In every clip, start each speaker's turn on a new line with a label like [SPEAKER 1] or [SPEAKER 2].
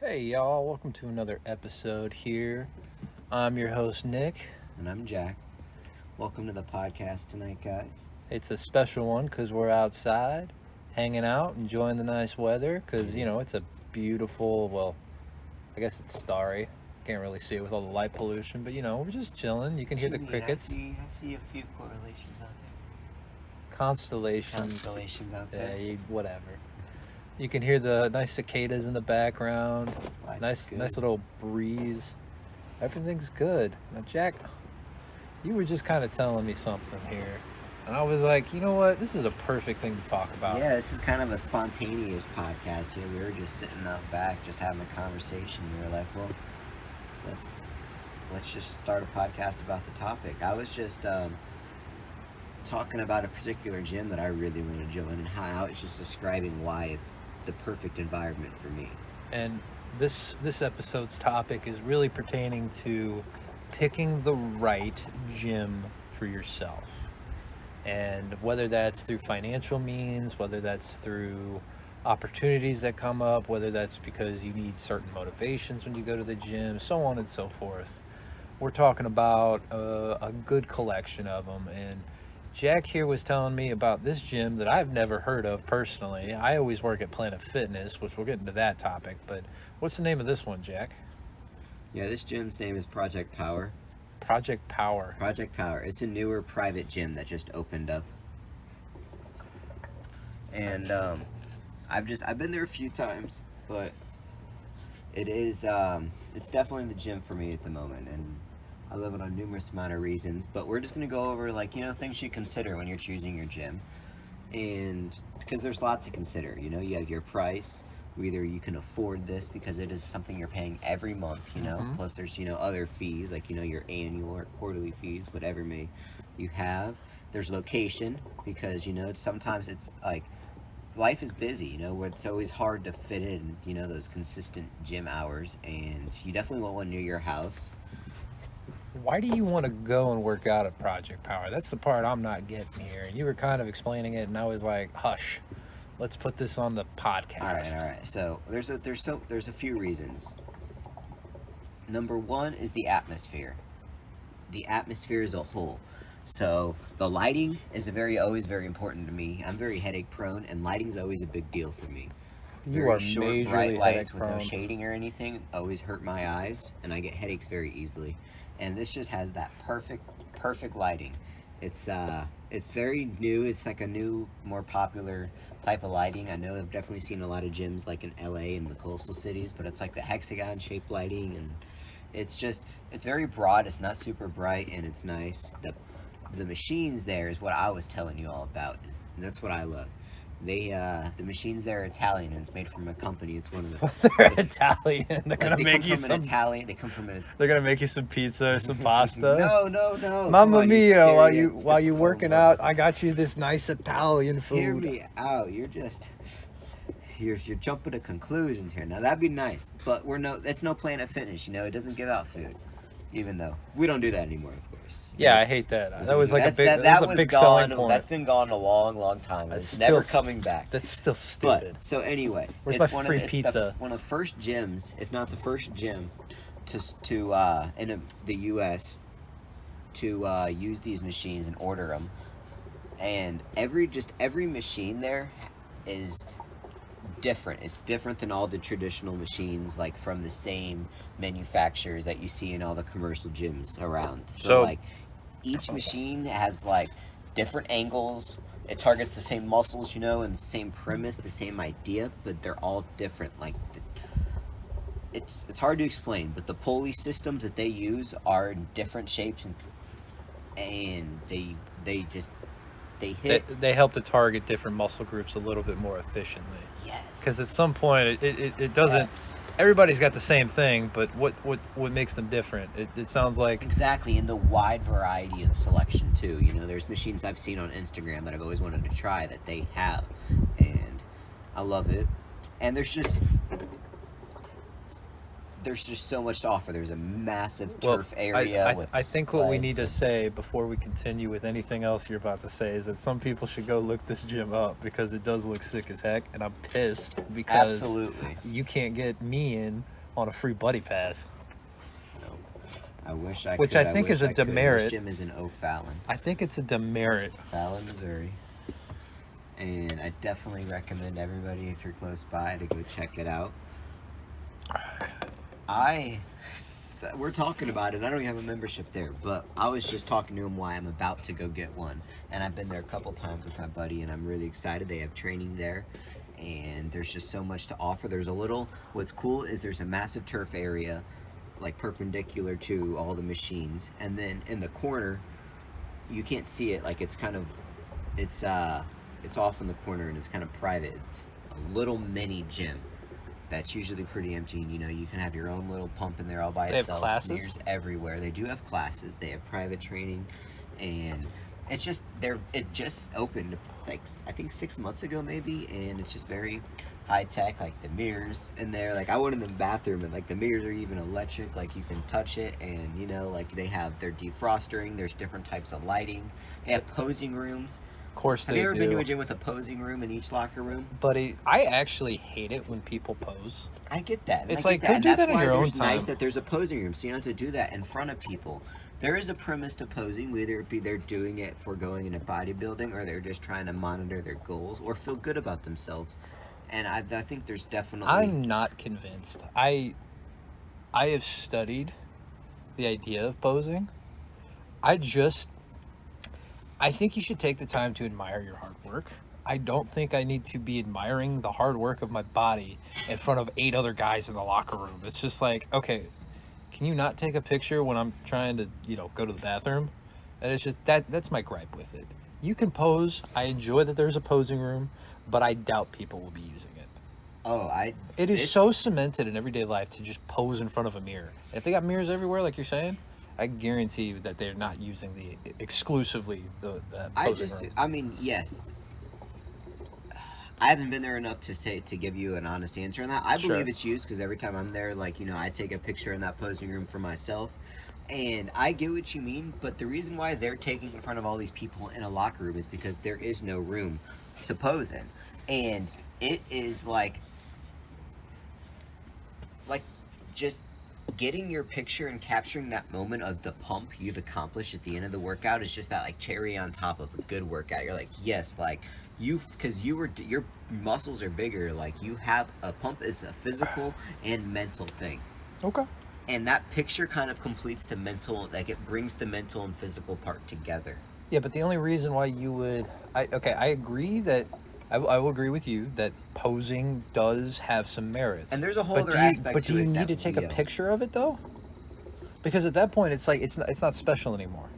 [SPEAKER 1] Hey y'all, welcome to another episode here. I'm your host Nick.
[SPEAKER 2] And I'm Jack. Welcome to the podcast tonight, guys.
[SPEAKER 1] It's a special one because we're outside, hanging out, enjoying the nice weather because, it's a beautiful, well, I guess it's starry. Can't really see it with all the light pollution, but, we're just chilling. You can hear the crickets.
[SPEAKER 2] I see a few correlations out there.
[SPEAKER 1] Constellations
[SPEAKER 2] out there.
[SPEAKER 1] Yeah, whatever. You can hear the nice cicadas in the background. Nice little breeze. Everything's good. Now, Jack, you were just kind of telling me something here. And I was like, you know what? This is a perfect thing to talk about.
[SPEAKER 2] Yeah, this is kind of a spontaneous podcast here. We were just sitting out back, just having a conversation. We were like, well, let's just start a podcast about the topic. I was just talking about a particular gym that I really want to join and how it's just describing why it's the perfect environment for me.
[SPEAKER 1] And this episode's topic is really pertaining to picking the right gym for yourself. And whether that's through financial means, whether that's through opportunities that come up, whether that's because you need certain motivations when you go to the gym, so on and so forth. We're talking about a good collection of them. And Jack here was telling me about this gym that I've never heard of personally. I always work at Planet Fitness, which we'll get into that topic. But what's the name of this one, Jack?
[SPEAKER 2] Yeah, this gym's name is Project Power.
[SPEAKER 1] Project Power.
[SPEAKER 2] Project Power. It's a newer private gym that just opened up. And I've been there a few times, but it's definitely the gym for me at the moment, and I love it on numerous amount of reasons. But we're just gonna go over things you consider when you're choosing your gym, and because there's lots to consider. You have your price. Whether you can afford this because it is something you're paying every month,
[SPEAKER 1] Mm-hmm.
[SPEAKER 2] Plus there's, other fees like, your annual or quarterly fees, whatever you have. There's location because, sometimes it's like life is busy, where it's always hard to fit in, those consistent gym hours, and you definitely want one near your house.
[SPEAKER 1] Why do you want to go and work out at Project Power? That's the part I'm not getting here. And you were kind of explaining it, and I was like, hush. Let's put this on the podcast.
[SPEAKER 2] All right. So there's a few reasons. Number one is the atmosphere. The atmosphere as a whole. So the lighting is always very important to me. I'm very headache prone, and lighting is always a big deal for me.
[SPEAKER 1] You are majorly
[SPEAKER 2] bright lights with
[SPEAKER 1] headache
[SPEAKER 2] no
[SPEAKER 1] prone.
[SPEAKER 2] shading or anything always hurt my eyes, and I get headaches very easily. And this just has that perfect lighting. It's very new. It's like a new, more popular type of lighting. I know I've definitely seen a lot of gyms like in LA and the coastal cities, but it's like the hexagon shaped lighting, and it's very broad. It's not super bright, and it's nice. The machines there is what I was telling you all about. That's what I love. The machines there are Italian, and it's made from a company. It's one of the
[SPEAKER 1] They're Italian. They're
[SPEAKER 2] like
[SPEAKER 1] gonna
[SPEAKER 2] they
[SPEAKER 1] make
[SPEAKER 2] come
[SPEAKER 1] you
[SPEAKER 2] from
[SPEAKER 1] some.
[SPEAKER 2] an Italian. They come from a
[SPEAKER 1] They're gonna make you some pizza or some pasta.
[SPEAKER 2] No. Come
[SPEAKER 1] Mamma
[SPEAKER 2] on,
[SPEAKER 1] mia! While you
[SPEAKER 2] stereotypical
[SPEAKER 1] working
[SPEAKER 2] woman.
[SPEAKER 1] out, I got you this nice Italian food.
[SPEAKER 2] Hear me out. You're jumping to conclusions here. Now that'd be nice, but it's no Planet Fitness. It doesn't give out food, even though we don't do that anymore, of course.
[SPEAKER 1] Yeah, I hate that. That was like
[SPEAKER 2] that
[SPEAKER 1] a
[SPEAKER 2] was
[SPEAKER 1] big
[SPEAKER 2] gone.
[SPEAKER 1] selling point.
[SPEAKER 2] That's been gone a long time.
[SPEAKER 1] That's
[SPEAKER 2] It's never
[SPEAKER 1] still-
[SPEAKER 2] coming back.
[SPEAKER 1] That's still stupid.
[SPEAKER 2] But so anyway,
[SPEAKER 1] Where's
[SPEAKER 2] it's
[SPEAKER 1] my
[SPEAKER 2] one
[SPEAKER 1] free
[SPEAKER 2] of the, it's
[SPEAKER 1] pizza?
[SPEAKER 2] one of the first gyms, if not the first gym, the U.S. to use these machines and order them, and every machine there is different. It's different than all the traditional machines, like from the same manufacturers that you see in all the commercial gyms around.
[SPEAKER 1] So-
[SPEAKER 2] like each machine has like different angles. It targets the same muscles, and the same premise, the same idea, but they're all different. Like it's hard to explain, but the pulley systems that they use are in different shapes, and they hit.
[SPEAKER 1] They help to target different muscle groups a little bit more efficiently.
[SPEAKER 2] Yes.
[SPEAKER 1] Because at some point it doesn't.
[SPEAKER 2] Yes.
[SPEAKER 1] Everybody's got the same thing, but what makes them different? It sounds like
[SPEAKER 2] Exactly, and the wide variety of selection too. There's machines I've seen on Instagram that I've always wanted to try that they have, and I love it. And there's just there's just so much to offer. There's a massive turf area.
[SPEAKER 1] I think what we need to
[SPEAKER 2] sleds
[SPEAKER 1] say before we continue with anything else you're about to say is that some people should go look this gym up because it does look sick as heck, and I'm pissed because
[SPEAKER 2] Absolutely.
[SPEAKER 1] you can't get me in on a free buddy pass.
[SPEAKER 2] No. I wish I
[SPEAKER 1] Which
[SPEAKER 2] could.
[SPEAKER 1] I think
[SPEAKER 2] wish
[SPEAKER 1] is a
[SPEAKER 2] I could.
[SPEAKER 1] demerit.
[SPEAKER 2] This gym is in O'Fallon.
[SPEAKER 1] I think it's a demerit.
[SPEAKER 2] Fallon, Missouri. And I definitely recommend everybody, if you're close by, to go check it out. We're talking about it. I don't even have a membership there, but I was just talking to him why I'm about to go get one. And I've been there a couple times with my buddy, and I'm really excited. They have training there, and there's just so much to offer. What's cool is there's a massive turf area, like perpendicular to all the machines. And then in the corner, you can't see it, like it's off in the corner and it's kind of private. It's a little mini gym that's usually pretty empty, and you can have your own little pump in there all by
[SPEAKER 1] They have
[SPEAKER 2] itself.
[SPEAKER 1] classes?
[SPEAKER 2] Mirrors everywhere. They do have classes. They have private training, and it just opened like I think 6 months ago maybe, and it's just very high tech. Like the mirrors in there, like I went in the bathroom and like the mirrors are even electric, like you can touch it, and like they have their defrosting. There's different types of lighting. They have posing rooms.
[SPEAKER 1] Of course
[SPEAKER 2] Have
[SPEAKER 1] they
[SPEAKER 2] you ever
[SPEAKER 1] do.
[SPEAKER 2] been to a gym with a posing room in each locker room?
[SPEAKER 1] Buddy, I actually hate it when people pose.
[SPEAKER 2] I get that. and
[SPEAKER 1] It's
[SPEAKER 2] I
[SPEAKER 1] like,
[SPEAKER 2] get
[SPEAKER 1] go
[SPEAKER 2] and
[SPEAKER 1] do
[SPEAKER 2] that's
[SPEAKER 1] that in
[SPEAKER 2] why
[SPEAKER 1] your own
[SPEAKER 2] It's nice
[SPEAKER 1] time.
[SPEAKER 2] that there's a posing room, so you don't have to do that in front of people. There is a premise to posing, whether it be they're doing it for going into bodybuilding, or they're just trying to monitor their goals or feel good about themselves. And I think there's definitely.
[SPEAKER 1] I'm not convinced. I have studied the idea of posing. I think you should take the time to admire your hard work. I don't think I need to be admiring the hard work of my body in front of 8 other guys in the locker room. It's just like, okay, can you not take a picture when I'm trying to, go to the bathroom? And it's just that's my gripe with it. You can pose. I enjoy that there's a posing room, but I doubt people will be using it. It is so cemented in everyday life to just pose in front of a mirror. If they got mirrors everywhere, like you're saying, I guarantee you that they're not using exclusively the posing room.
[SPEAKER 2] I mean, yes. I haven't been there enough to give you an honest answer on that. I believe it's used because every time I'm there, I take a picture in that posing room for myself. And I get what you mean, but the reason why they're taking in front of all these people in a locker room is because there is no room to pose in. And it is like just getting your picture and capturing that moment of the pump you've accomplished at the end of the workout is just that cherry on top of a good workout. You're like, yes, because your muscles are bigger. You have a pump is a physical and mental thing.
[SPEAKER 1] Okay.
[SPEAKER 2] And that picture kind of completes the mental, it brings the mental and physical part together.
[SPEAKER 1] Yeah, but the only reason why you would, I agree that, I will agree with you that posing does have some merits.
[SPEAKER 2] And there's a whole other aspect
[SPEAKER 1] But
[SPEAKER 2] to
[SPEAKER 1] do you
[SPEAKER 2] it
[SPEAKER 1] need
[SPEAKER 2] that
[SPEAKER 1] to take
[SPEAKER 2] we
[SPEAKER 1] a
[SPEAKER 2] don't.
[SPEAKER 1] picture of it though? Because at that point, it's not special anymore.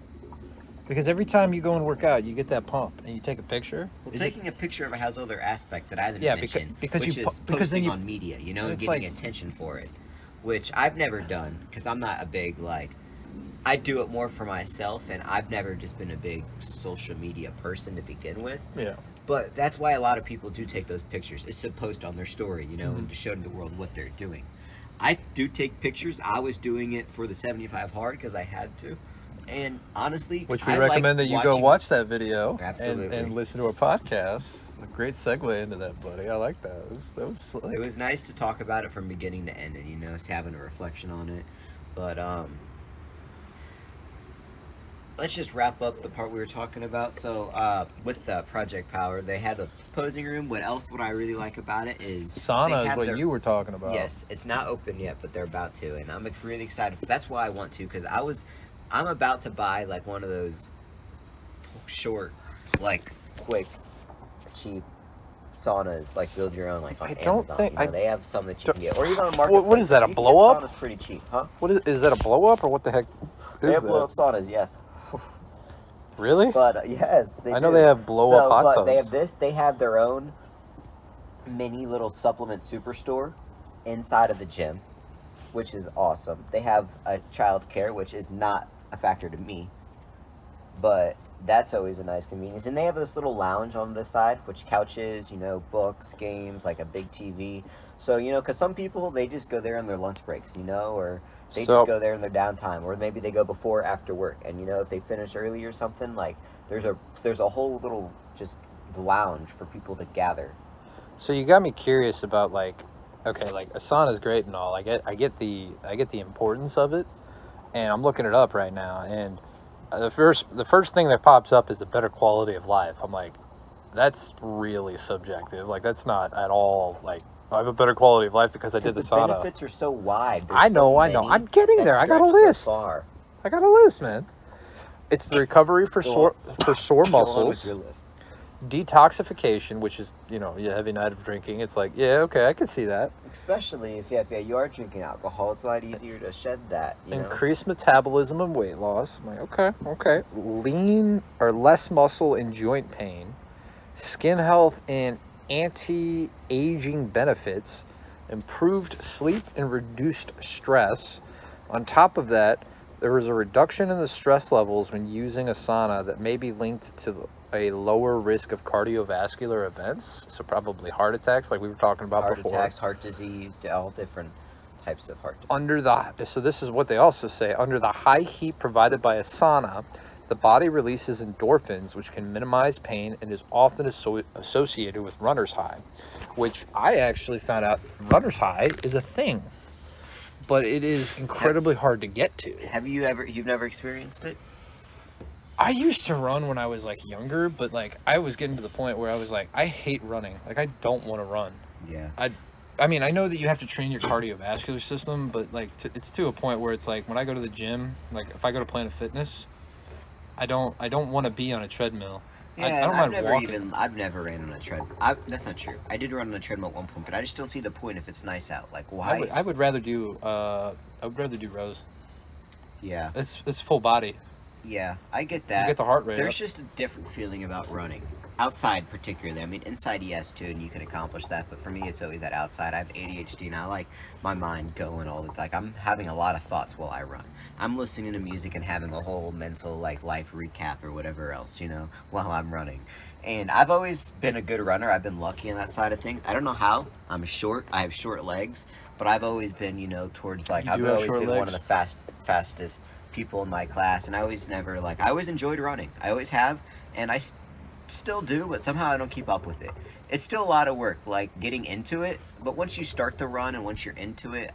[SPEAKER 1] Because every time you go and work out, you get that pump and you take a picture.
[SPEAKER 2] Well, taking a picture of it has other aspect that I didn't
[SPEAKER 1] Yeah,
[SPEAKER 2] mention,
[SPEAKER 1] because
[SPEAKER 2] which
[SPEAKER 1] you
[SPEAKER 2] is
[SPEAKER 1] because then
[SPEAKER 2] posting
[SPEAKER 1] you
[SPEAKER 2] on media, and
[SPEAKER 1] it's
[SPEAKER 2] getting attention for it, which I've never done because I'm not a big I do it more for myself, and I've never just been a big social media person to begin with.
[SPEAKER 1] Yeah.
[SPEAKER 2] But that's why a lot of people do take those pictures. It's to post on their story, and to show to the world what they're doing. I do take pictures. I was doing it for the 75 hard because I had to. And honestly,
[SPEAKER 1] Which we
[SPEAKER 2] I
[SPEAKER 1] recommend
[SPEAKER 2] like
[SPEAKER 1] that you go
[SPEAKER 2] watching-
[SPEAKER 1] watch that video
[SPEAKER 2] Absolutely.
[SPEAKER 1] and listen to our podcast. A great segue into that, buddy. I like that.
[SPEAKER 2] It was nice to talk about it from beginning to end, and having a reflection on it. But let's just wrap up the part we were talking about. So with Project Power, they had a posing room. What I really like about it is
[SPEAKER 1] sauna
[SPEAKER 2] they
[SPEAKER 1] is
[SPEAKER 2] have
[SPEAKER 1] what you were talking about.
[SPEAKER 2] Yes, it's not open yet, but they're about to, and I'm really excited. That's why I want to, because I'm about to buy one of those short, quick, cheap saunas, build your own, on
[SPEAKER 1] I don't
[SPEAKER 2] Amazon.
[SPEAKER 1] think-
[SPEAKER 2] they have some that you can get, or even on Marketplace.
[SPEAKER 1] What is that, a
[SPEAKER 2] You can get
[SPEAKER 1] blow-up?
[SPEAKER 2] Saunas pretty cheap, huh?
[SPEAKER 1] What is that, a blow up or what the heck
[SPEAKER 2] They have blow up saunas, yes.
[SPEAKER 1] Really?
[SPEAKER 2] But yes,
[SPEAKER 1] I know they have blow up hot
[SPEAKER 2] but they have
[SPEAKER 1] tubs.
[SPEAKER 2] this. They have their own mini little supplement superstore inside of the gym, which is awesome. They have a child care, which is not a factor to me, but that's always a nice convenience. And they have this little lounge on this side, which couches, books, games, a big TV. So, because some people, they just go there on their lunch breaks, or they
[SPEAKER 1] So
[SPEAKER 2] just go there in their downtime, or maybe they go before or after work. And, if they finish early or something, like, there's a whole little just lounge for people to gather.
[SPEAKER 1] So you got me curious about okay, like a sauna is great and all. I get the importance of it, and I'm looking it up right now. And the first thing that pops up is a better quality of life. I'm like, that's really subjective. Like that's not at all like I have a better quality of life because I did the sauna.
[SPEAKER 2] The benefits are so wide.
[SPEAKER 1] I know. I'm getting there. I got a list.
[SPEAKER 2] So
[SPEAKER 1] I got a list, man. It's the recovery for sore muscles.
[SPEAKER 2] Your list.
[SPEAKER 1] Detoxification, which is, a heavy night of drinking. It's like, yeah, okay, I can see that.
[SPEAKER 2] Especially if you are drinking alcohol, it's a lot easier to shed that.
[SPEAKER 1] Increased metabolism and weight loss. I'm like, okay. Lean or less muscle and joint pain. Skin health and anti-aging benefits. Improved sleep and reduced stress. On top of that, there is a reduction in the stress levels when using a sauna that may be linked to a lower risk of cardiovascular events, so probably heart attacks, like we were talking about before.
[SPEAKER 2] Heart attacks, heart disease, all different types of heart disease.
[SPEAKER 1] So this is what they also say, under the high heat provided by a sauna, the body releases endorphins, which can minimize pain and is often associated with runner's high, which I actually found out runner's high is a thing, but it is incredibly hard to get to.
[SPEAKER 2] You've never experienced it?
[SPEAKER 1] I used to run when I was younger, but I was getting to the point where I was I hate running. I don't want to run.
[SPEAKER 2] Yeah.
[SPEAKER 1] I mean, I know that you have to train your cardiovascular system, but it's to a point where it's when I go to the gym, if I go to Planet Fitness, I don't want to be on a treadmill.
[SPEAKER 2] Yeah,
[SPEAKER 1] I don't mind walking.
[SPEAKER 2] I've never ran on a treadmill. That's not true. I did run on a treadmill at one point, but I just don't see the point if it's nice out. Why?
[SPEAKER 1] I would rather do rows.
[SPEAKER 2] Yeah.
[SPEAKER 1] It's full body.
[SPEAKER 2] Yeah, I get that.
[SPEAKER 1] You get the heart rate.
[SPEAKER 2] There's just a different feeling about running. Outside, particularly. I mean, inside, yes, too, and you can accomplish that. But for me, it's always that outside. I have ADHD, and I like my mind going all the time. I'm having a lot of thoughts while I run. I'm listening to music and having a whole mental, life recap or whatever else, while I'm running. And I've always been a good runner. I've been lucky on that side of things. I don't know how. I'm short. I have short legs. But I've always been, towards, I've always been one of the fastest people in my class, and I always enjoyed running. I always have, and I still do, but somehow I don't keep up with it. It's still a lot of work, getting into it, but once you start the run and once you're into it,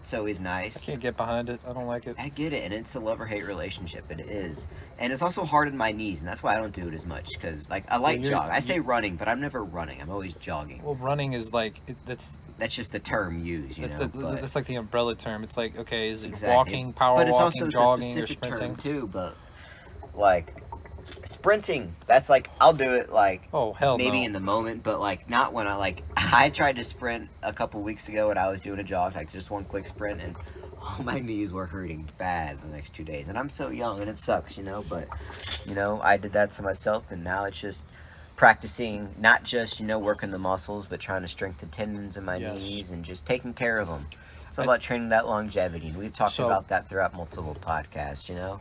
[SPEAKER 2] it's always nice.
[SPEAKER 1] I can't get behind it. I don't like it.
[SPEAKER 2] I get it, and it's a love or hate relationship, and it is. And it's also hard on my knees, and that's why I don't do it as much, because I jog. I say running, but I'm never running. I'm always jogging.
[SPEAKER 1] Well, running is
[SPEAKER 2] that's just the term used,
[SPEAKER 1] that's the umbrella term. It's okay, is it
[SPEAKER 2] exactly.
[SPEAKER 1] Walking, power
[SPEAKER 2] but it's
[SPEAKER 1] walking,
[SPEAKER 2] also
[SPEAKER 1] jogging,
[SPEAKER 2] the
[SPEAKER 1] or
[SPEAKER 2] specific
[SPEAKER 1] sprinting?
[SPEAKER 2] term too, but sprinting, that's I'll do it
[SPEAKER 1] oh hell
[SPEAKER 2] maybe
[SPEAKER 1] no.
[SPEAKER 2] in the moment, but not when I tried to sprint a couple weeks ago and I was doing a jog, just one quick sprint, and my knees were hurting bad the next 2 days, and I'm so young and it sucks, but I did that to myself, and now it's just practicing, not just working the muscles, but trying to strengthen tendons in my knees and just taking care of them. It's all about training that longevity, and we've talked about that throughout multiple podcasts,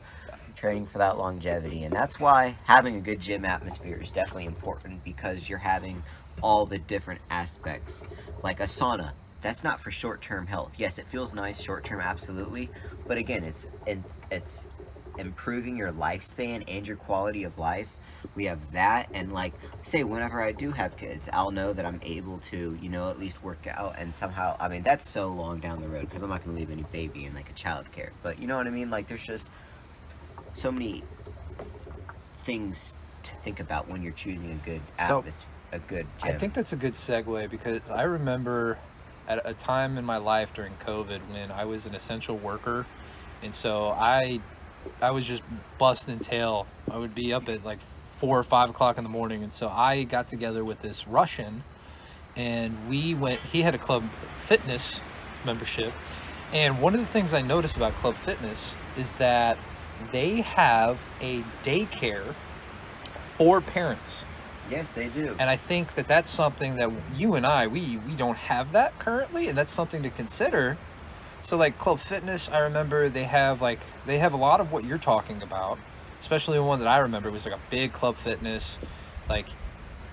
[SPEAKER 2] training for that longevity. And that's why having a good gym atmosphere is definitely important, because you're having all the different aspects. Like a sauna, that's not for short-term health. Yes, it feels nice short-term, absolutely, but again, it's improving your lifespan and your quality of life. We have that, and say whenever I do have kids, I'll know that I'm able to at least work out, and somehow, I mean, that's so long down the road, because I'm not going to leave any baby in a child care, but you know what I mean, there's just so many things to think about when you're choosing a good a good gym.
[SPEAKER 1] I think that's a good segue, because I remember at a time in my life during COVID when I was an essential worker, and so I was just busting tail. I would be up at 4 or 5 o'clock in the morning, and so I got together with this Russian, and he had a Club Fitness membership, and one of the things I noticed about Club Fitness is that they have a daycare for parents.
[SPEAKER 2] Yes, they do.
[SPEAKER 1] And I think that that's something that you and I, we don't have that currently, and that's something to consider. So Club Fitness, I remember they have a lot of what you're talking about, especially the one that I remember was a big Club Fitness.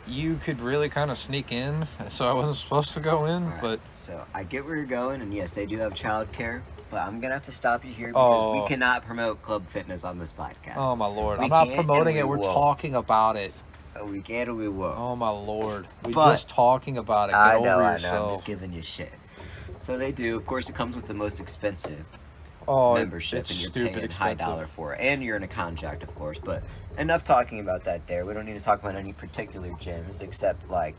[SPEAKER 1] you could really kind of sneak in, so I wasn't supposed to go in,
[SPEAKER 2] Alright,
[SPEAKER 1] but
[SPEAKER 2] so I get where you're going, and yes, they do have childcare, but I'm gonna have to stop you here because we cannot promote club fitness on this podcast.
[SPEAKER 1] oh my lord,
[SPEAKER 2] We
[SPEAKER 1] I'm not
[SPEAKER 2] can't
[SPEAKER 1] promoting
[SPEAKER 2] and
[SPEAKER 1] it.
[SPEAKER 2] we
[SPEAKER 1] We're
[SPEAKER 2] won't.
[SPEAKER 1] talking about it.
[SPEAKER 2] We can or we won't.
[SPEAKER 1] Oh my lord, we're
[SPEAKER 2] But-
[SPEAKER 1] just talking about it. Get
[SPEAKER 2] I
[SPEAKER 1] over
[SPEAKER 2] know, I'm
[SPEAKER 1] yourself.
[SPEAKER 2] just giving you shit. So they do. Of course, it comes with the most expensive
[SPEAKER 1] Oh,
[SPEAKER 2] membership,
[SPEAKER 1] it's
[SPEAKER 2] and you're
[SPEAKER 1] stupid
[SPEAKER 2] paying
[SPEAKER 1] expensive.
[SPEAKER 2] high dollar for it, and you're in a contract, of course. But enough talking about that. There, we don't need to talk about any particular gyms, except like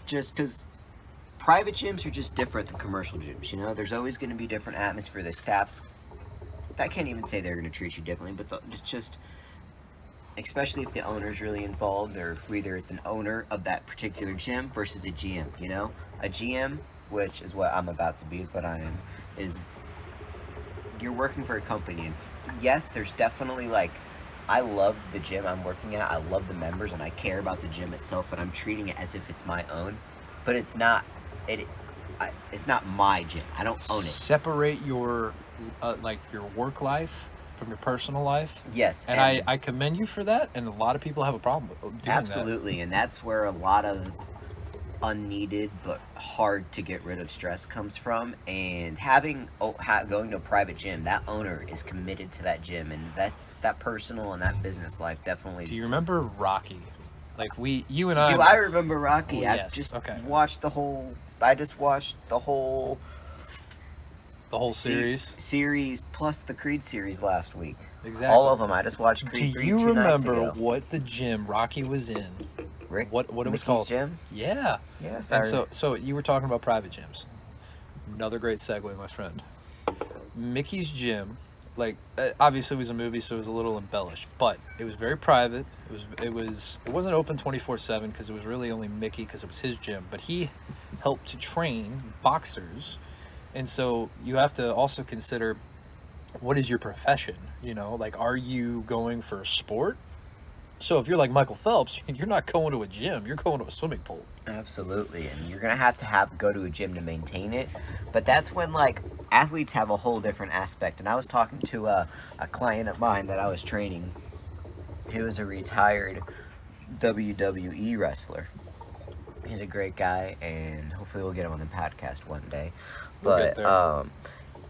[SPEAKER 2] just because private gyms are just different than commercial gyms. You know, there's always going to be different atmosphere. The staffs, I can't even say they're going to treat you differently, but it's just, especially if the owner's really involved, or whether it's an owner of that particular gym versus a GM. You know, a GM, which is what I'm about to be, is what I am, is you're working for a company, and yes, there's definitely like, I love the gym I'm working at, I love the members, and I care about the gym itself, and I'm treating it as if it's my own, but it's not. It's not my gym. I don't own it.
[SPEAKER 1] Separate your like your work life from your personal life.
[SPEAKER 2] Yes,
[SPEAKER 1] And I commend you for that, and a lot of people have a problem with doing
[SPEAKER 2] absolutely, and that's where a lot of unneeded but hard to get rid of stress comes from. And going to a private gym, that owner is committed to that gym, and that's that personal and that business life definitely.
[SPEAKER 1] that. Do you remember Rocky? Like you and I.
[SPEAKER 2] Do I remember Rocky?
[SPEAKER 1] Oh,
[SPEAKER 2] I
[SPEAKER 1] yes,
[SPEAKER 2] just
[SPEAKER 1] okay.
[SPEAKER 2] watched the whole. I just watched the whole
[SPEAKER 1] the whole series.
[SPEAKER 2] series plus the Creed series last week.
[SPEAKER 1] Exactly.
[SPEAKER 2] All of them. I just watched
[SPEAKER 1] Do
[SPEAKER 2] Creed.
[SPEAKER 1] you
[SPEAKER 2] 2 nights
[SPEAKER 1] remember
[SPEAKER 2] ago.
[SPEAKER 1] what the gym Rocky was in?
[SPEAKER 2] Rick?
[SPEAKER 1] What it was
[SPEAKER 2] Mickey's
[SPEAKER 1] called?
[SPEAKER 2] Gym?
[SPEAKER 1] Yeah.
[SPEAKER 2] Yes.
[SPEAKER 1] And so you were talking about private gyms. Another great segue, my friend. Mickey's Gym, like obviously it was a movie, so it was a little embellished, but it was very private. It wasn't open 24/7 because it was really only Mickey because it was his gym, but he helped to train boxers, and so you have to also consider what is your profession. You know, like are you going for a sport? So if you're like Michael Phelps, you're not going to a gym, you're going to a swimming pool.
[SPEAKER 2] Absolutely, and you're gonna have to go to a gym to maintain it. But that's when like athletes have a whole different aspect. And I was talking to a client of mine that I was training. He was a retired WWE wrestler. He's a great guy, and hopefully we'll get him on the podcast one day.
[SPEAKER 1] We'll get
[SPEAKER 2] But
[SPEAKER 1] there.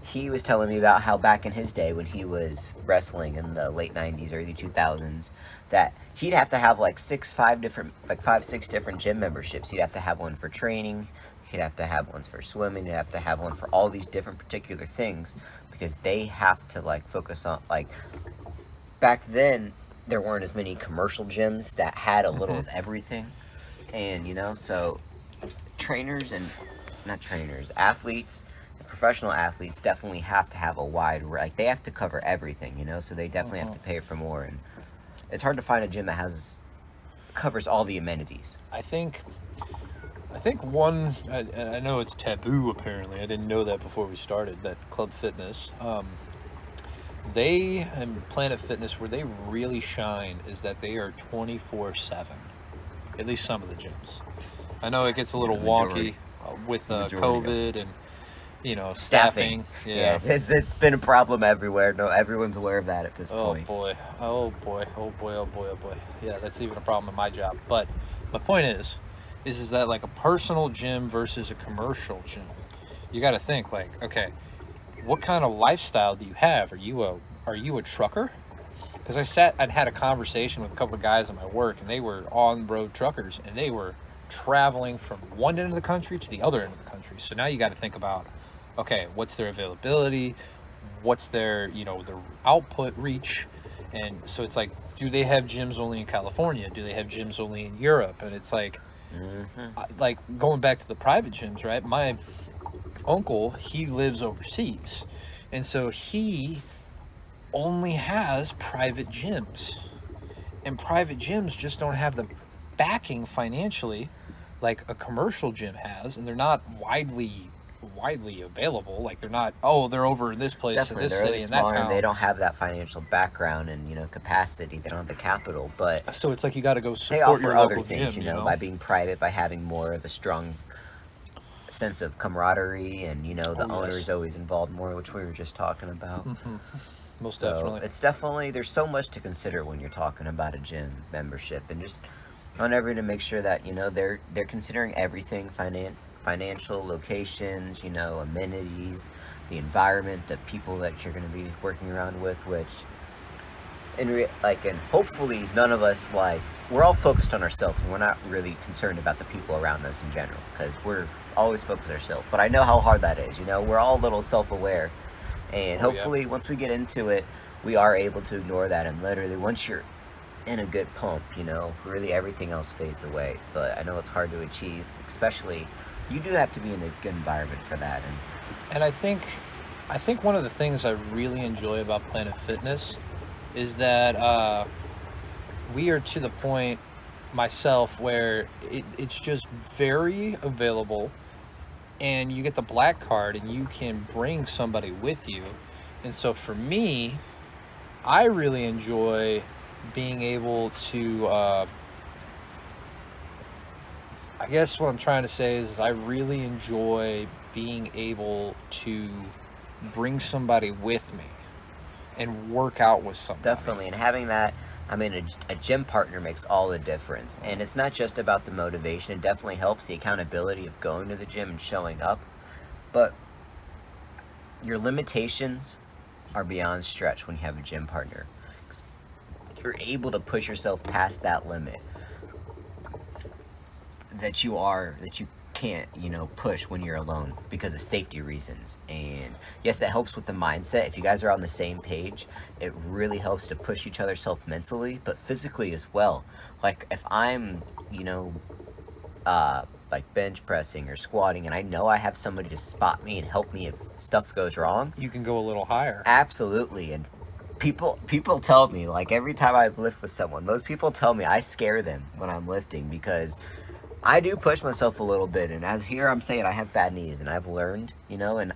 [SPEAKER 2] he was telling me about how back in his day when he was wrestling in the late 90s, early 2000s, that he'd have to have like 5, 6 different gym memberships. He'd have to have one for training, he'd have to have ones for swimming, he'd have to have one for all these different particular things, because they have to like focus on, like, back then there weren't as many commercial gyms that had a little of everything. And you know, so athletes, professional athletes definitely have to have a wide, like they have to cover everything, you know, so they definitely have to pay for more. And it's hard to find a gym that covers all the amenities.
[SPEAKER 1] I think one, I know it's taboo apparently, I didn't know that before we started, that Club Fitness, they, and Planet Fitness, where they really shine is that they are 24/7, at least some of the gyms. I know it gets a little
[SPEAKER 2] The majority.
[SPEAKER 1] wonky with
[SPEAKER 2] The majority
[SPEAKER 1] COVID and, you know, staffing. Yeah.
[SPEAKER 2] Yes, it's been a problem everywhere. No, everyone's aware of that at this
[SPEAKER 1] Oh
[SPEAKER 2] point.
[SPEAKER 1] boy, oh boy, oh boy, oh boy, oh boy. Yeah, that's even a problem in my job. But my point is that like a personal gym versus a commercial gym, you got to think like, okay, what kind of lifestyle do you have? Are you a trucker? Because I sat and had a conversation with a couple of guys at my work, and they were on-road truckers, and they were traveling from one end of the country to the other end of the country. So now you got to think about, okay, what's their availability? What's their, you know, their output reach? And so it's like, do they have gyms only in California? Do they have gyms only in Europe? And it's like, like going back to the private gyms, right? My uncle, he lives overseas, and so he only has private gyms, and private gyms just don't have the backing financially like a commercial gym has, and they're not widely available. Like they're not, oh, they're over in this place,
[SPEAKER 2] Definitely,
[SPEAKER 1] in this
[SPEAKER 2] they're
[SPEAKER 1] city,
[SPEAKER 2] really
[SPEAKER 1] in that
[SPEAKER 2] smaller,
[SPEAKER 1] town.
[SPEAKER 2] and they don't have that financial background and, you know, capacity. They don't have the capital, but
[SPEAKER 1] So it's like you got to go
[SPEAKER 2] they
[SPEAKER 1] support
[SPEAKER 2] offer
[SPEAKER 1] your
[SPEAKER 2] other
[SPEAKER 1] local
[SPEAKER 2] things,
[SPEAKER 1] gym,
[SPEAKER 2] you know, by being private, by having more of a strong sense of camaraderie, and, you know, the
[SPEAKER 1] Oh, yes.
[SPEAKER 2] owner's always involved more, which we were just talking about.
[SPEAKER 1] Most
[SPEAKER 2] So
[SPEAKER 1] definitely.
[SPEAKER 2] it's definitely, there's so much to consider when you're talking about a gym membership, and just on everyone to make sure that, you know, they're considering everything, financial, locations, you know, amenities, the environment, the people that you're going to be working around with, which and hopefully none of us, like, we're all focused on ourselves and we're not really concerned about the people around us in general, because we're always focused on ourselves. But I know how hard that is, you know. We're all a little self-aware, and
[SPEAKER 1] Oh, yeah.
[SPEAKER 2] hopefully once we get into it, we are able to ignore that, and literally once you're in a good pump, you know, really everything else fades away. But I know it's hard to achieve, especially you do have to be in a good environment for that.
[SPEAKER 1] And I think one of the things I really enjoy about Planet Fitness is that we are to the point, myself, where it's just very available, and you get the black card and you can bring somebody with you. And so for me, I really enjoy being able to I guess what I'm trying to say is I really enjoy being able to bring somebody with me and work out with somebody.
[SPEAKER 2] Definitely, and having that, I mean, a gym partner makes all the difference. And it's not just about the motivation. It definitely helps the accountability of going to the gym and showing up. But your limitations are beyond stretch when you have a gym partner. 'Cause you're able to push yourself past that limit that you can't, you know, push when you're alone because of safety reasons. And yes, it helps with the mindset. If you guys are on the same page, it really helps to push each other self mentally, but physically as well. Like if I'm, you know, like bench pressing or squatting, and I know I have somebody to spot me and help me if stuff goes wrong,
[SPEAKER 1] You can go a little higher.
[SPEAKER 2] absolutely. And people tell me, like, every time I lift with someone, most people tell me I scare them when I'm lifting, because I do push myself a little bit. And as here I'm saying, I have bad knees, and I've learned, you know, and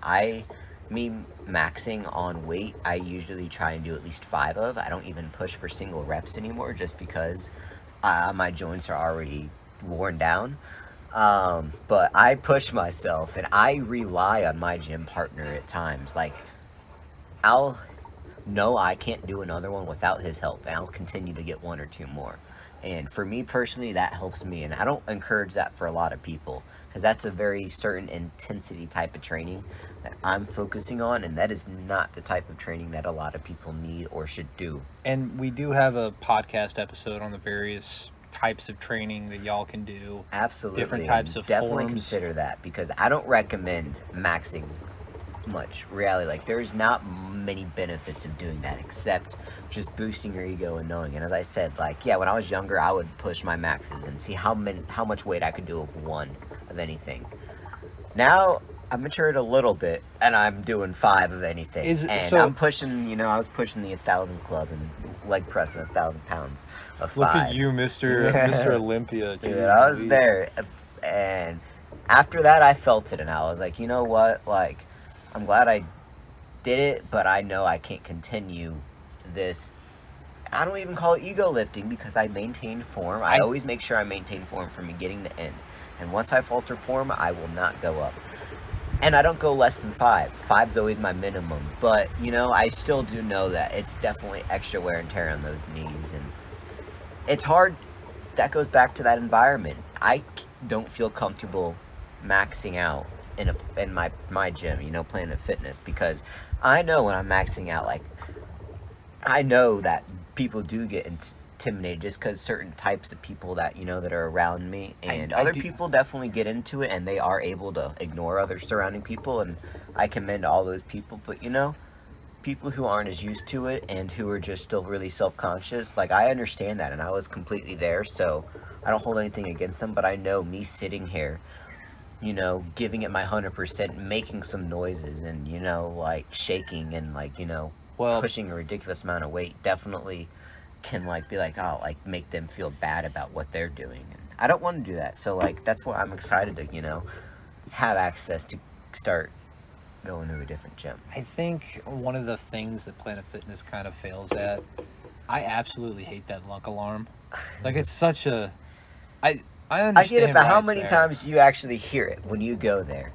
[SPEAKER 2] me maxing on weight, I usually try and do at least 5 of. I don't even push for single reps anymore, just because my joints are already worn down. But I push myself, and I rely on my gym partner at times. Like, I'll know I can't do another one without his help, and I'll continue to get 1 or 2 more. And for me personally, that helps me, and I don't encourage that for a lot of people, because that's a very certain intensity type of training that I'm focusing on, and that is not the type of training that a lot of people need or should do.
[SPEAKER 1] And we do have a podcast episode on the various types of training that y'all can do.
[SPEAKER 2] Absolutely.
[SPEAKER 1] Different types
[SPEAKER 2] and
[SPEAKER 1] of
[SPEAKER 2] definitely
[SPEAKER 1] forms.
[SPEAKER 2] consider that, because I don't recommend maxing much. Reality, like, there's not many benefits of doing that except just boosting your ego and knowing. And as I said, like, yeah, when I was younger, I would push my maxes and see how much weight I could do of one of anything. Now I've matured a little bit, and I'm doing 5 of anything. I'm pushing, you know, I was pushing the 1,000 club and leg pressing 1,000 pounds of 5.
[SPEAKER 1] Look at you, Mr. Olympia.
[SPEAKER 2] Yeah, I was there, and after that, I felt it, and I was like, you know what, like, I'm glad I did it, but I know I can't continue this. I don't even call it ego lifting, because I maintain form. I always make sure I maintain form from beginning to end. And once I falter form, I will not go up. And I don't go less than 5. 5's always my minimum. But, you know, I still do know that it's definitely extra wear and tear on those knees. And it's hard. That goes back to that environment. I don't feel comfortable maxing out in my gym, you know, Planet Fitness, because I know when I'm maxing out, like, I know that people do get intimidated just because certain types of people that, you know, that are around me, and other people definitely get into it, and they are able to ignore other surrounding people, and I commend all those people. But, you know, people who aren't as used to it and who are just still really self-conscious, like, I understand that, and I was completely there, so I don't hold anything against them. But I know me sitting here, you know, giving it my 100%, making some noises, and, you know, like, shaking and, like, you know, pushing a ridiculous amount of weight definitely can, like, be like, oh, like, make them feel bad about what they're doing. And I don't want to do that. So, like, that's why I'm excited to, you know, have access to start going to a different gym.
[SPEAKER 1] I think one of the things that Planet Fitness kind of fails at, I absolutely hate that lunk alarm. Like, it's such I understand.
[SPEAKER 2] I get it, but how many times do you actually hear it when you go there?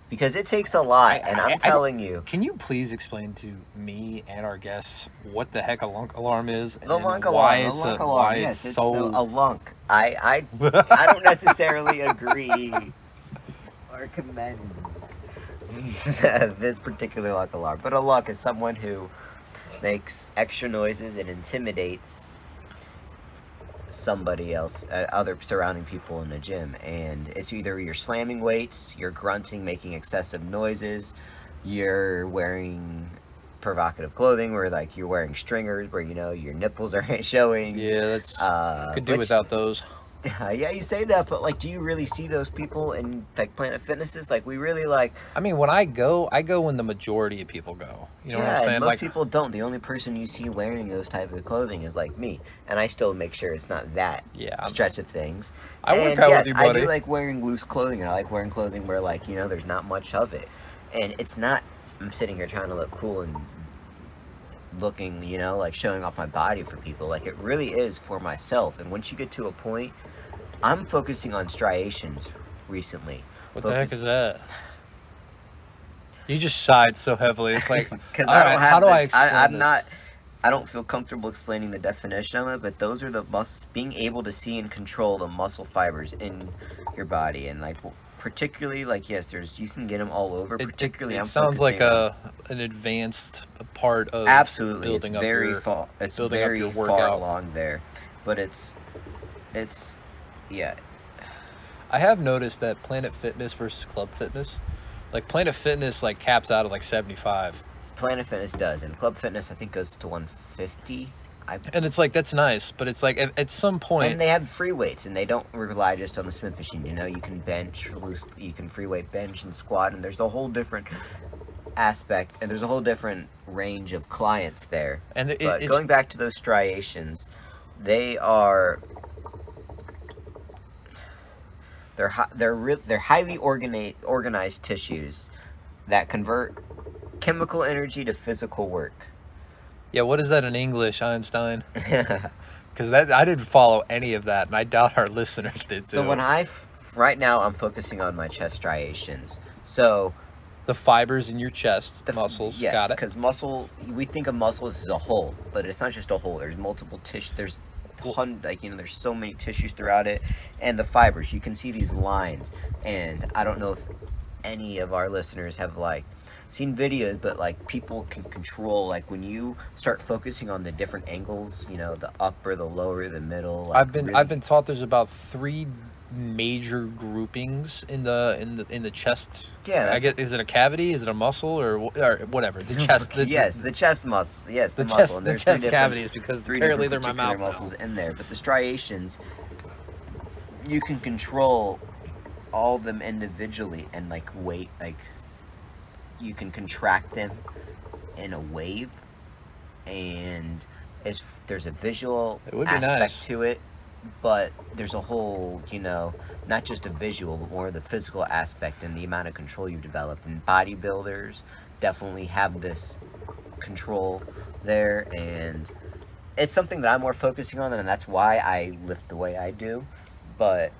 [SPEAKER 2] because it takes a lot, and I'm
[SPEAKER 1] I don't-
[SPEAKER 2] telling you,
[SPEAKER 1] Can you please explain to me and our guests what the heck a lunk alarm is
[SPEAKER 2] the
[SPEAKER 1] and
[SPEAKER 2] lunk
[SPEAKER 1] why
[SPEAKER 2] alarm,
[SPEAKER 1] it's
[SPEAKER 2] the lunk
[SPEAKER 1] a,
[SPEAKER 2] alarm,
[SPEAKER 1] why
[SPEAKER 2] yes,
[SPEAKER 1] it's
[SPEAKER 2] it's
[SPEAKER 1] so
[SPEAKER 2] a lunk. I don't necessarily agree or commend this particular lunk alarm, but a lunk is someone who makes extra noises and intimidates somebody else, other surrounding people in the gym. And it's either you're slamming weights, you're grunting, making excessive noises, you're wearing provocative clothing where like you're wearing stringers where your nipples are showing.
[SPEAKER 1] Yeah, that's could do
[SPEAKER 2] Which,
[SPEAKER 1] without those.
[SPEAKER 2] yeah, you say that, but like, do you really see those people in like Planet Fitnesses? Like, we really like.
[SPEAKER 1] I mean, when I go when the majority of people go. You know what I'm
[SPEAKER 2] Yeah,
[SPEAKER 1] saying?
[SPEAKER 2] and most
[SPEAKER 1] Like,
[SPEAKER 2] people don't. The only person you see wearing those type of clothing is like me, and I still make sure it's not that
[SPEAKER 1] yeah,
[SPEAKER 2] stretch of things.
[SPEAKER 1] I work
[SPEAKER 2] And
[SPEAKER 1] out
[SPEAKER 2] yes,
[SPEAKER 1] with you, buddy.
[SPEAKER 2] I do like wearing loose clothing, and I like wearing clothing where like there's not much of it, and it's not. I'm sitting here trying to look cool and looking, like showing off my body for people. Like, it really is for myself. And once you get to a point, I'm focusing on striations recently.
[SPEAKER 1] What the heck is that? You just sighed so heavily. It's like,
[SPEAKER 2] Because
[SPEAKER 1] all
[SPEAKER 2] I
[SPEAKER 1] right,
[SPEAKER 2] don't have.
[SPEAKER 1] how do I explain
[SPEAKER 2] I'm
[SPEAKER 1] this?
[SPEAKER 2] not. I don't feel comfortable explaining the definition of it, but those are the being able to see and control the muscle fibers in your body, and like particularly like yes, you can get them all over. Particularly,
[SPEAKER 1] it
[SPEAKER 2] I'm
[SPEAKER 1] sounds like
[SPEAKER 2] focusing
[SPEAKER 1] an advanced part of
[SPEAKER 2] absolutely.
[SPEAKER 1] building
[SPEAKER 2] It's
[SPEAKER 1] up
[SPEAKER 2] very
[SPEAKER 1] your
[SPEAKER 2] far. It's
[SPEAKER 1] building up
[SPEAKER 2] very
[SPEAKER 1] your
[SPEAKER 2] far
[SPEAKER 1] workout.
[SPEAKER 2] along there, but yeah.
[SPEAKER 1] I have noticed that Planet Fitness versus Club Fitness, like Planet Fitness like caps out at like 75.
[SPEAKER 2] Planet Fitness does, and Club Fitness I think goes to 150.
[SPEAKER 1] And it's like, that's nice, but it's like at some point,
[SPEAKER 2] And they have free weights, and they don't rely just on the Smith machine. You can bench loose, you can free weight bench and squat, and there's a whole different aspect, and there's a whole different range of clients there.
[SPEAKER 1] and
[SPEAKER 2] But
[SPEAKER 1] it's
[SPEAKER 2] going back to those striations, they are they're highly organized tissues that convert chemical energy to physical work.
[SPEAKER 1] yeah. What is that in English, Einstein? Because I didn't follow any of that, and I doubt our listeners did too.
[SPEAKER 2] So right now I'm focusing on my chest striations. So
[SPEAKER 1] the fibers in your chest muscles,
[SPEAKER 2] yes,
[SPEAKER 1] got it.
[SPEAKER 2] because we think of muscles as a whole, but it's not just a whole. There's multiple tissue. There's there's so many tissues throughout it, and the fibers. You can see these lines, and I don't know if any of our listeners have like seen videos, but like people can control like when you start focusing on the different angles. The upper, the lower, the middle. Like,
[SPEAKER 1] I've been taught there's about 3 major groupings in the chest.
[SPEAKER 2] Yeah,
[SPEAKER 1] I guess, is it a cavity? Is it a muscle or whatever? The chest.
[SPEAKER 2] yes, the chest muscle. Yes, the muscle.
[SPEAKER 1] chest.
[SPEAKER 2] And
[SPEAKER 1] The
[SPEAKER 2] there's
[SPEAKER 1] chest
[SPEAKER 2] 3 different-
[SPEAKER 1] cavities, because
[SPEAKER 2] 3
[SPEAKER 1] apparently
[SPEAKER 2] different
[SPEAKER 1] they're my
[SPEAKER 2] particular
[SPEAKER 1] mouth
[SPEAKER 2] muscles in there, but the striations, you can control all of them individually and like weight, like you can contract them in a wave, and there's a visual
[SPEAKER 1] It would be
[SPEAKER 2] aspect
[SPEAKER 1] nice.
[SPEAKER 2] to it, but there's a whole, not just a visual, but more the physical aspect and the amount of control you've developed. And bodybuilders definitely have this control there, and it's something that I'm more focusing on, and that's why I lift the way I do. But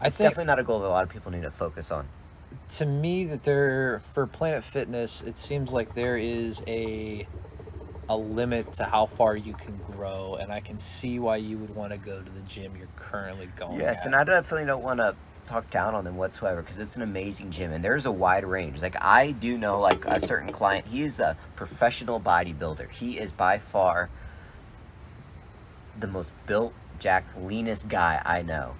[SPEAKER 1] I
[SPEAKER 2] it's
[SPEAKER 1] think,
[SPEAKER 2] definitely not a goal that a lot of people need to focus on.
[SPEAKER 1] to me, that for Planet Fitness, it seems like there is a limit to how far you can grow, and I can see why you would want to go to the gym you're currently going
[SPEAKER 2] Yes,
[SPEAKER 1] at.
[SPEAKER 2] and I definitely don't want to talk down on them whatsoever, because it's an amazing gym, and there's a wide range. Like, I do know, like, a certain client, he is a professional bodybuilder. He is by far the most built, jacked, leanest guy I know.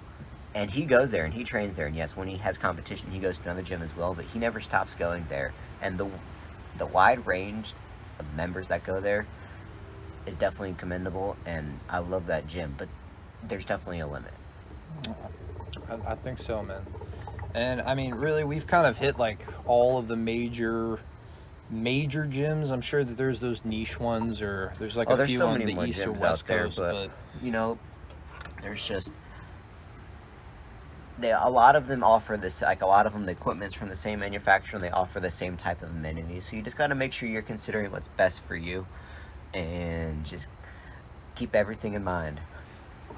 [SPEAKER 2] And he goes there and he trains there, and yes, when he has competition, he goes to another gym as well, but he never stops going there. And the wide range of members that go there is definitely commendable, and I love that gym, but there's definitely a limit.
[SPEAKER 1] I think so, man. And I mean, really, we've kind of hit like all of the major gyms. I'm sure that there's those niche ones, or there's like a
[SPEAKER 2] there's
[SPEAKER 1] few
[SPEAKER 2] so
[SPEAKER 1] on
[SPEAKER 2] many
[SPEAKER 1] the
[SPEAKER 2] more
[SPEAKER 1] east or
[SPEAKER 2] gyms
[SPEAKER 1] west
[SPEAKER 2] out there,
[SPEAKER 1] coast,
[SPEAKER 2] but there's just a lot of them offer this, like a lot of them, the equipment's from the same manufacturer, and they offer the same type of amenities. So you just got to make sure you're considering what's best for you, and just keep everything in mind.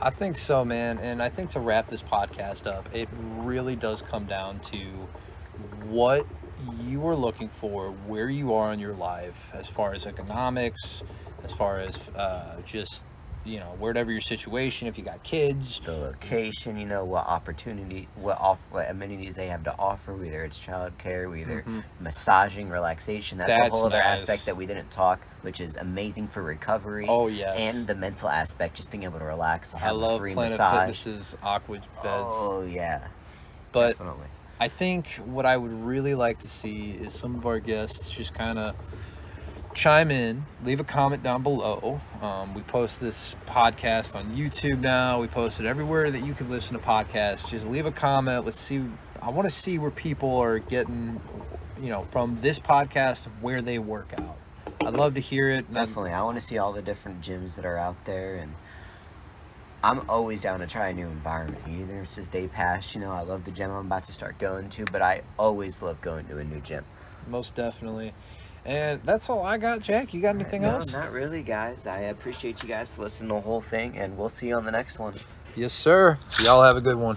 [SPEAKER 1] I think so, man. And I think to wrap this podcast up, it really does come down to what you are looking for, where you are in your life, as far as economics, as far as just, wherever your situation, if you got kids,
[SPEAKER 2] The location, what opportunity, what amenities they have to offer, whether it's childcare, whether massaging, relaxation. That's a
[SPEAKER 1] That's
[SPEAKER 2] whole other
[SPEAKER 1] nice.
[SPEAKER 2] aspect that we didn't talk, which is amazing for recovery.
[SPEAKER 1] Oh, yes.
[SPEAKER 2] And the mental aspect, just being able to relax and
[SPEAKER 1] I
[SPEAKER 2] have a
[SPEAKER 1] love
[SPEAKER 2] free
[SPEAKER 1] Planet
[SPEAKER 2] massage.
[SPEAKER 1] Fitness's aqua beds.
[SPEAKER 2] Oh yeah,
[SPEAKER 1] But
[SPEAKER 2] definitely.
[SPEAKER 1] I think what I would really like to see is some of our guests just kind of chime in, leave a comment down below. We post this podcast on YouTube now. We post it everywhere that you can listen to podcasts. Just leave a comment. Let's see. I want to see where people are getting, from this podcast, where they work out. I'd love to hear it.
[SPEAKER 2] Definitely. I want to see all the different gyms that are out there, and I'm always down to try a new environment. Either it's just day pass, I love the gym I'm about to start going to, but I always love going to a new gym.
[SPEAKER 1] Most definitely. And that's all I got, Jack. You got anything else?
[SPEAKER 2] No, not really, guys. I appreciate you guys for listening to the whole thing, and we'll see you on the next one.
[SPEAKER 1] Yes, sir. Y'all have a good one.